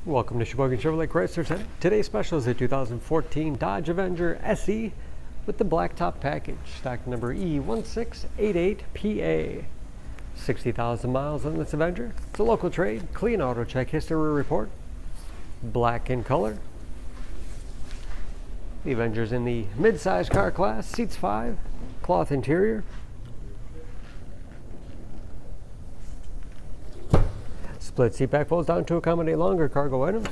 Welcome to Sheboygan Chevrolet Chrysler Center. Today's special is a 2014 Dodge Avenger SE with the blacktop package, stock number E1688PA. 60,000 miles on this Avenger. It's a local trade, clean auto check history report, black in color. The Avenger's in the mid-size car class, seats 5, cloth interior. Split seat back folds down to accommodate longer cargo items.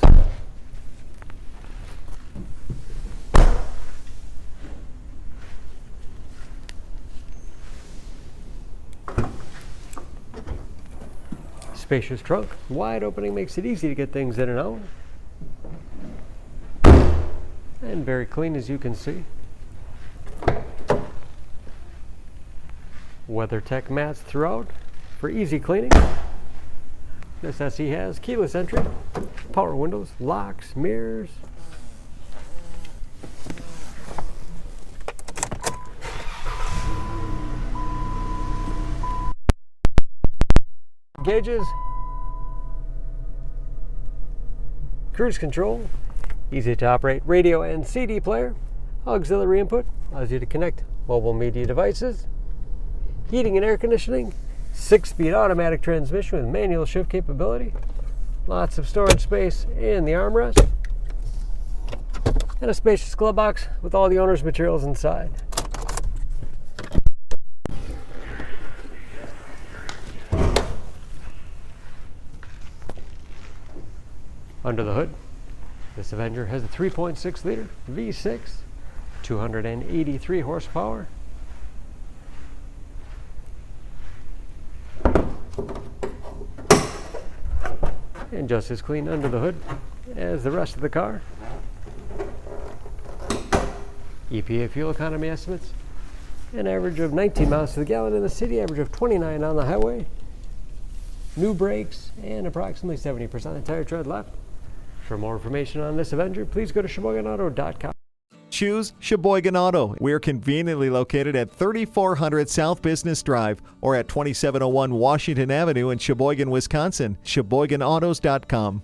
Spacious trunk, wide opening makes it easy to get things in and out. And very clean, as you can see. WeatherTech mats throughout for easy cleaning. This SE has keyless entry, power windows, locks, mirrors. Gauges, cruise control, easy to operate radio and CD player, auxiliary input, allows you to connect mobile media devices, heating and air conditioning, 6-speed automatic transmission with manual shift capability, lots of storage space in the armrest, and a spacious glove box with all the owner's materials inside. Under the hood, this Avenger has a 3.6 liter V6, 283 horsepower. And just as clean under the hood as the rest of the car. EPA fuel economy estimates, an average of 19 miles to the gallon in the city, average of 29 on the highway. New brakes and approximately 70% of the tire tread left. For more information on this Avenger, please go to SheboyganAuto.com. Choose Sheboygan Auto. We're conveniently located at 3400 South Business Drive or at 2701 Washington Avenue in Sheboygan, Wisconsin. SheboyganAutos.com.